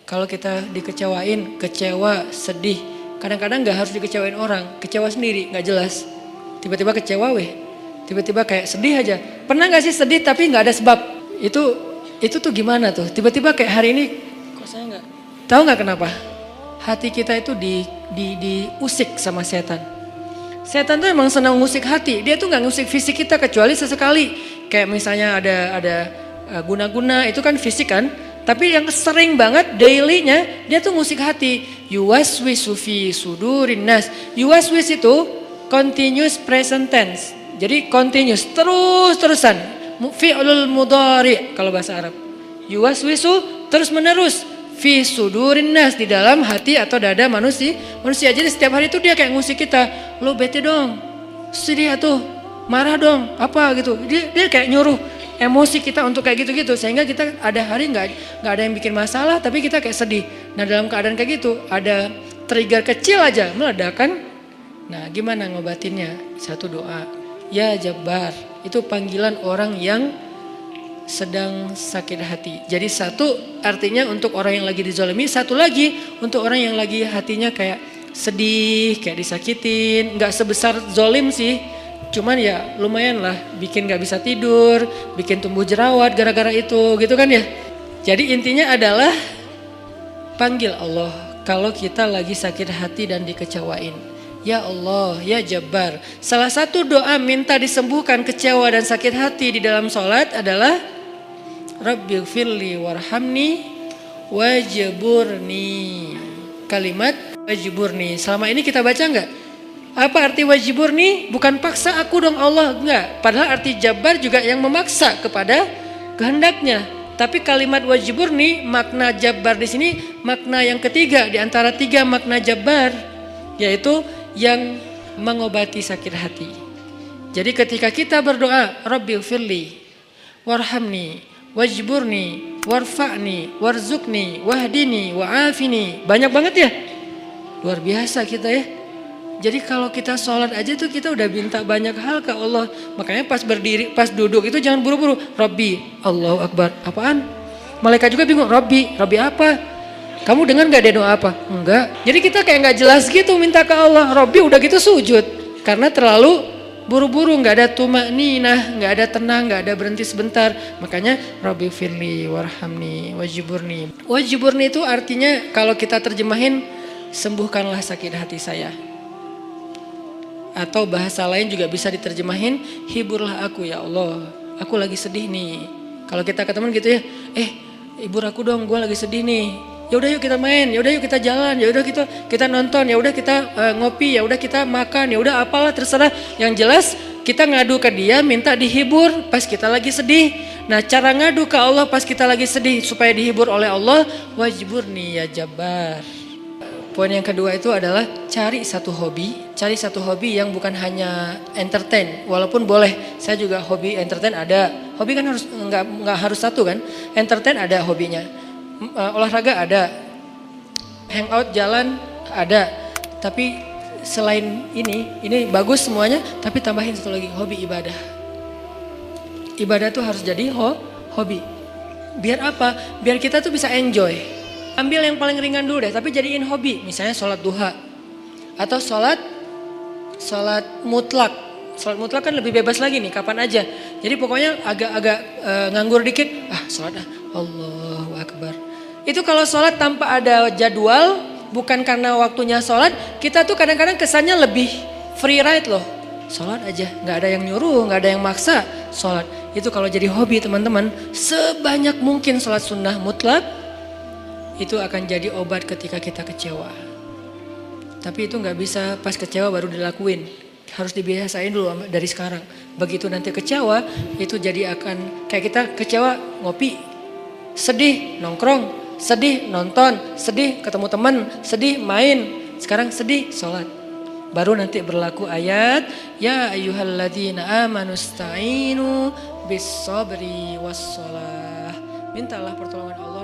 Kalau kita dikecewain, kecewa, sedih, kadang-kadang gak harus dikecewain orang, kecewa sendiri, gak jelas. Tiba-tiba kecewa tiba-tiba kayak sedih aja. Pernah gak sih sedih tapi gak ada sebab? Itu tuh gimana tuh? Tiba-tiba kayak hari ini, kok saya gak, tahu gak kenapa? Hati kita itu diusik sama setan. Setan tuh emang senang ngusik hati, dia tuh gak ngusik fisik kita kecuali sesekali. Kayak misalnya ada guna-guna, itu kan fisik kan? Tapi yang sering banget dailynya dia tuh ngusik hati. Yuwaswisu fi sudurin nas. Yuwaswis itu continuous present tense. Jadi continuous, terus-terusan. Fi'lul mudhari kalau bahasa Arab. Yuwaswisu terus menerus fi sudurin nas, di dalam hati atau dada manusia. Jadi setiap hari itu dia kayak ngusik kita. Lo bete dong. Sedih atuh. Marah dong. Apa gitu. Dia kayak nyuruh emosi kita untuk kayak gitu-gitu, sehingga kita ada hari nggak ada yang bikin masalah tapi kita kayak sedih. Nah dalam keadaan kayak gitu ada trigger kecil aja meledakan. Nah gimana ngobatinnya? Satu doa, ya Jabbar, itu panggilan orang yang sedang sakit hati. Jadi satu artinya untuk orang yang lagi dizalimi, satu lagi untuk orang yang lagi hatinya kayak sedih, kayak disakitin. Nggak sebesar zolim sih, cuman ya lumayan lah, bikin gak bisa tidur, bikin tumbuh jerawat gara-gara itu gitu kan ya. Jadi intinya adalah panggil Allah kalau kita lagi sakit hati dan dikecewain. Ya Allah, ya Jabbar. Salah satu doa minta disembuhkan kecewa dan sakit hati di dalam sholat adalah Rabbighfirli warhamni wajburni. Kalimat wajburni selama ini kita baca enggak? Apa arti wajibur nih? Bukan paksa aku dong Allah, enggak. Padahal arti Jabbar juga yang memaksa kepada kehendaknya. Tapi kalimat wajibur nih, makna Jabbar di sini makna yang ketiga di antara tiga makna Jabbar, yaitu yang mengobati sakit hati. Jadi ketika kita berdoa, Rabbighfirli warhamni wajburni warfa'ni warzuqni wahdini wa'afini. Banyak banget ya. Luar biasa kita ya. Jadi kalau kita sholat aja tuh kita udah minta banyak hal ke Allah. Makanya pas berdiri, pas duduk itu jangan buru-buru. Rabbi, Allahu Akbar. Apaan? Malaikat juga bingung. Rabbi apa? Kamu dengar gak dia doa apa? Enggak. Jadi kita kayak gak jelas gitu minta ke Allah. Rabbi udah gitu sujud. Karena terlalu buru-buru, gak ada tumakninah, gak ada tenang, gak ada berhenti sebentar. Makanya Rabbi firli warhamni wajiburni. Wajiburni itu artinya kalau kita terjemahin, sembuhkanlah sakit hati saya. Atau bahasa lain juga bisa diterjemahin, hiburlah aku ya Allah, aku lagi sedih nih. Kalau kita ke teman gitu ya, hibur aku dong, gue lagi sedih nih. Ya udah yuk kita main, ya udah yuk kita jalan, ya udah kita nonton, ya udah kita ngopi, ya udah kita makan, ya udah apalah terserah. Yang jelas kita ngadu ke dia, minta dihibur pas kita lagi sedih. Nah cara ngadu ke Allah pas kita lagi sedih supaya dihibur oleh Allah, wajiburni ya Jabbar. Poin yang kedua itu adalah cari satu hobi yang bukan hanya entertain, walaupun boleh. Saya juga hobi entertain ada, hobi kan harus nggak harus satu kan, entertain ada hobinya, olahraga ada, hangout jalan ada. Tapi selain ini bagus semuanya, tapi tambahin satu lagi, hobi ibadah. Ibadah tuh harus jadi hobi. Biar apa? Biar kita tuh bisa enjoy. Ambil yang paling ringan dulu deh, tapi jadiin hobi. Misalnya sholat duha. Atau sholat mutlak. Sholat mutlak kan lebih bebas lagi nih, kapan aja. Jadi pokoknya agak nganggur dikit. Sholat Allahu Akbar. Itu kalau sholat tanpa ada jadwal, bukan karena waktunya sholat, kita tuh kadang-kadang kesannya lebih free ride loh. Sholat aja, gak ada yang nyuruh, gak ada yang maksa. Sholat, itu kalau jadi hobi teman-teman, sebanyak mungkin sholat sunnah mutlak, itu akan jadi obat ketika kita kecewa. Tapi itu gak bisa pas kecewa baru dilakuin. Harus dibiasain dulu dari sekarang. Begitu nanti kecewa, itu jadi akan kayak kita kecewa ngopi, sedih nongkrong, sedih nonton, sedih ketemu teman, sedih main. Sekarang sedih sholat. Baru nanti berlaku ayat, ya ayyuhalladzina amanusta'inu bis sabri was shalah. Mintalah pertolongan Allah